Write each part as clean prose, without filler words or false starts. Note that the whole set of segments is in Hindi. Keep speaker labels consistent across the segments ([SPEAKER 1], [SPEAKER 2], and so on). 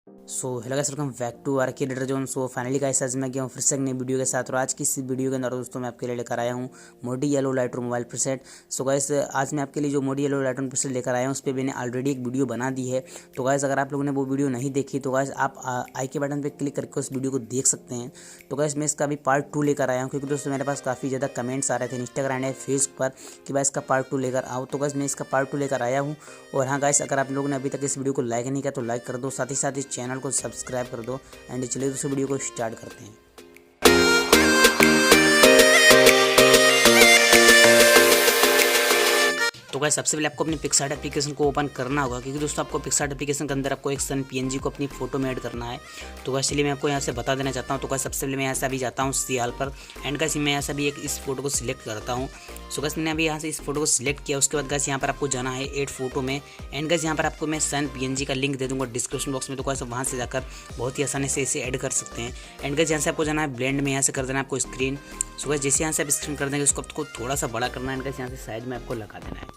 [SPEAKER 1] So hello guys, welcome back to R K editor zone. So finally guys आज मैं गया हूँ फिर से एक नई वीडियो के साथ। और आज की इस वीडियो के अंदर दोस्तों मैं आपके लिए लेकर आया हूँ मोडी yellow Lightroom mobile preset. So guys आज मैं आपके लिए जो मोडी येलो लाइटरूम प्रीसेट लेकर आया हूँ उस पर मैंने ऑलरेडी एक वीडियो बना दी है। तो गाइस अगर आप लोगों ने वो वीडियो नहीं देखी तो गाइस आप आई के बटन पर क्लिक करके उस वीडियो को देख सकते हैं। तो गाइस मैं इसका अभी पार्ट 2 लेकर आया हूँ, क्योंकि दोस्तों मेरे पास काफ़ी ज़्यादा कमेंट्स आ रहे थे इंस्टाग्राम या फेसबुक पर कि भाई इसका पार्ट 2 लेकर आओ। तो गाइस मैं इसका पार्ट 2 लेकर आया हूँ। और हाँ गाइस, अगर आप लोगों ने अभी तक इस वीडियो को लाइक नहीं किया तो लाइक कर दो, साथ ही साथ इस चैनल को सब्सक्राइब कर दो। एंड चलिए दोस्तों वीडियो को स्टार्ट करते हैं। तो गाइस सबसे पहले आपको अपनी पिक्सआर्ट एप्लीकेशन को ओपन करना होगा, क्योंकि दोस्तों आपको पिक्सआर्ट एप्लीकेशन के अंदर आपको एक सन पीएनजी को अपनी फोटो में ऐड करना है। तो गाइस चलिए मैं आपको यहाँ से बता देना चाहता हूँ। तो गाइस सबसे पहले मैं यहाँ से अभी जाता हूँ सियाल पर। एंड गाइस मैं यहाँ से अभी एक इस फोटो को सिलेक्ट करता हूँ। सो गाइस मैंने अभी यहाँ से इस फोटो को सिलेक्ट किया। उसके बाद गाइस यहाँ पर आपको जाना है एड फोटो में। एंड गाइस यहाँ पर आपको मैं सन पीएनजी का लिंक दे दूँगा डिस्क्रिप्शन बॉक्स में। तो गाइस वहाँ से जाकर बहुत ही आसानी से इसे ऐड कर सकते हैं। एंड गाइस यहाँ से आपको जाना है ब्लेंड में, यहाँ से कर देना है आपको स्क्रीन। सो गाइस जैसे यहाँ से आप स्क्रीन कर देंगे उसको आपको थोड़ा सा बड़ा करना है। एंड गाइस यहाँ से साइड में आपको लगा देना है,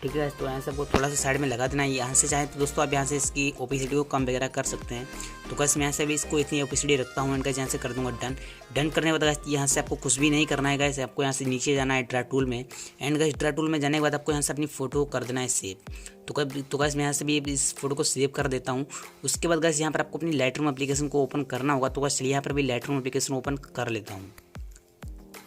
[SPEAKER 1] ठीक है। तो यहाँ से आपको थोड़ा सा साइड में लगा देना है। यहाँ से चाहे तो दोस्तों आप यहाँ से इसकी ओपेसिटी को कम वगैरह कर सकते हैं। तो गाइस मैं यहाँ से भी इसको इतनी ओपेसिटी रखता हूँ। एंड गाइस यहाँ से कर दूँगा डन। डन करने के बाद गाइस यहाँ से आपको कुछ भी नहीं करना है गाइस, आपको यहाँ से नीचे जाना है ड्रा टूल में। एंड गाइस ड्रा टूल में जाने के बाद आपको यहाँ से अपनी फोटो कर देना है सेव। तो गाइस मैं यहाँ से भी इस फोटो को सेव कर देता हूँ। उसके बाद गाइस यहाँ पर आपको अपनी लाइटरूम एप्लीकेशन को ओपन करना होगा। तो गाइस यहाँ पर भी लाइटरूम एप्लीकेशन ओपन कर लेता हूँ।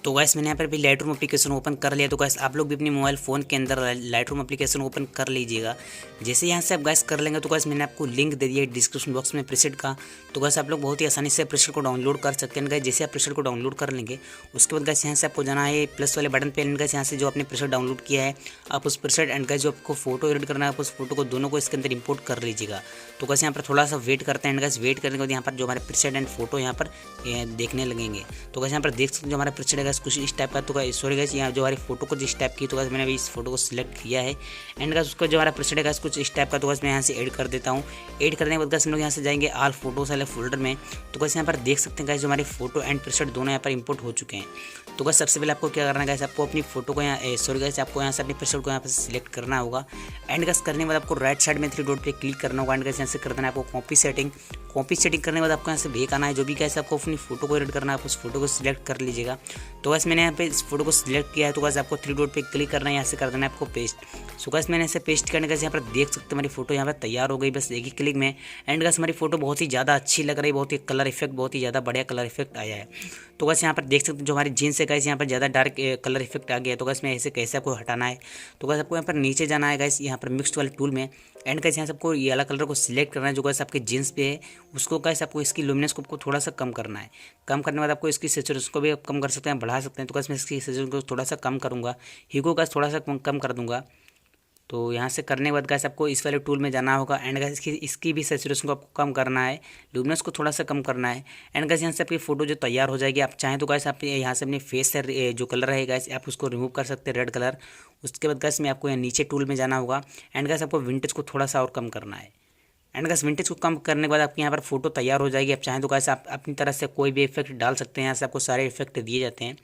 [SPEAKER 1] तो गाइस मैंने यहाँ पर भी लाइटरूम एप्लीकेशन ओपन कर लिया। तो गाइस आप लोग भी अपने मोबाइल फ़ोन के अंदर लाइटरूम एप्लीकेशन ओपन कर लीजिएगा। जैसे यहाँ से आप गाइस कर लेंगे तो गाइस मैंने आपको लिंक दे दिया है डिस्क्रिप्शन बॉक्स में प्रीसेट का। तो गाइस आप लोग बहुत ही आसानी से प्रीसेट को डाउनलोड कर सकते हैं। गाइस जैसे आप प्रीसेट को डाउनलोड कर लेंगे उसके बाद गाइस यहाँ से आपको जाना है प्लस वाले बटन पर। गाइस यहाँ से जो आपने प्रीसेट डाउनलोड किया है आप उस प्रीसेट एंड गाइस जो आपको फोटो एडिट करना है आप उस फोटो को दोनों को इसके अंदर इंपोर्ट कर लीजिएगा। तो गाइस यहाँ पर थोड़ा सा वेट करते हैं। एंड गाइस वेट करने के बाद यहाँ पर जो हमारे प्रीसेट एंड फोटो यहाँ पर देखने लगेंगे। तो गाइस यहाँ पर देख सकते हैं जो हमारा प्रीसेट है गाइस कुछ इस टाइप का। तो गाइस सॉरी गाइस यहाँ जो हमारी फोटो को जिस टाइप की, तो गाइस मैंने अभी इस फोटो को सिलेक्ट किया है। एंड गाइस उसका जो हमारा प्रीसेट है गाइस कुछ इस टाइप का। तो गाइस मैं यहाँ से ऐड कर देता हूँ। ऐड करने के बाद गाइस हम लोग यहाँ से जाएंगे ऑल फोटोज वाले फोल्डर में। तो गाइस यहाँ पर देख सकते हैं गाइस जो हमारे फोटो एंड प्रीसेट दोनों यहाँ पर इंपोर्ट हो चुके हैं। तो गाइस सबसे पहले आपको क्या करना है गाइस, आपको अपनी फोटो को यहाँ सॉरी गाइस आपको यहाँ से अपने प्रीसेट को यहाँ पर सिलेक्ट करना होगा। एंड गाइस करने के बाद आपको राइट साइड में 3 डॉट पे क्लिक करना होगा। एंड गाइस यहाँ से कर देना है आपको कॉपी सेटिंग। कॉपी सेटिंग करने के बाद आपको यहाँ से बैक आना है। जो भी गाइस आपको अपनी फोटो को एडिट करना है आप उस फोटो को सिलेक्ट कर लीजिएगा। तो गाइस मैंने यहाँ पे इस फोटो को सिलेक्ट किया है। तो गाइस आपको 3 डॉट पे क्लिक करना है, यहाँ से कर देना है आपको पेस्ट। सो गाइस मैंने ऐसे पेस्ट करने का यहाँ पर देख सकते हैं हमारी फोटो यहाँ पर तैयार हो गई बस एक ही क्लिक में। एंड गाइस हमारी फोटो बहुत ही ज़्यादा अच्छी लग रही है, बहुत ही कलर इफेक्ट बहुत ही ज़्यादा बढ़िया कलर इफेक्ट आया है। तो गाइस यहाँ पर देख सकते हैं जो हमारी जीन्स है गाइस यहाँ पर ज़्यादा डार्क कलर इफेक्ट आ गया है। तो गाइस मैं ऐसे कैसे आपको हटाना है, तो गाइस आपको यहाँ पर नीचे जाना है गाइस यहाँ पर मिक्स्ड वाले टूल में। एंड गाइस यहाँ से आपको ये वाला कलर को सिलेक्ट करना है जो गाइस आपके जीन्स पे है। उसको गाइस आपको इसकी लुमिनेंस को थोड़ा सा कम करना है। कम करने के बाद आपको इसकी सैचुरेशन को भी आप कम कर सकते हैं, बढ़ा सकते हैं। तो गाइस मैं इसकी सैचुरेशन को थोड़ा सा कम करूँगा, ह्यू को गाइस थोड़ा सा कम कर दूँगा। तो यहाँ से करने के बाद गाइस आपको इस वाले टूल में जाना होगा। एंड गाइस इसकी भी सैचुरेशन को आपको कम करना है, लुमिनेंस को थोड़ा सा कम करना है। एंड गाइस यहाँ से आपकी फोटो जो तैयार हो जाएगी, आप चाहें तो गाइस आप यहाँ से अपने फेस से जो कलर है गाइस आप उसको रिमूव कर सकते हैं, रेड कलर। उसके बाद गाइस में आपको यहाँ नीचे टूल में जाना होगा। एंड गाइस आपको विंटेज को थोड़ा सा और कम करना है। एंड गाइस विंटेज को कम करने के बाद आपके यहाँ पर फोटो तैयार हो जाएगी। आप चाहें तो गाइस आप अपनी तरह से कोई भी इफेक्ट डाल सकते हैं, यहाँ से आपको सारे इफेक्ट दिए जाते हैं।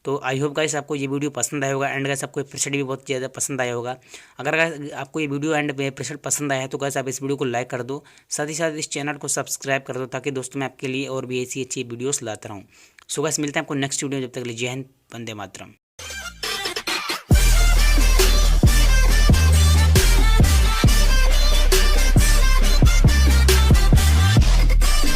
[SPEAKER 1] तो आई होप गाइस आपको ये वीडियो पसंद आया होगा। एंड गाइस आपको प्रीसेट भी बहुत ज़्यादा पसंद आया होगा। अगर गाइस आपको ये वीडियो एंड प्रीसेट पसंद आया है तो गाइस आप इस वीडियो को लाइक कर दो, साथ ही साथ इस चैनल को सब्सक्राइब कर दो, ताकि दोस्तों मैं आपके लिए और भी ऐसी अच्छी वीडियोस लाता रहूँ। सो गाइस मिलते हैं आपको नेक्स्ट वीडियो, जब तक के लिए जय हिंद, वंदे मातरम।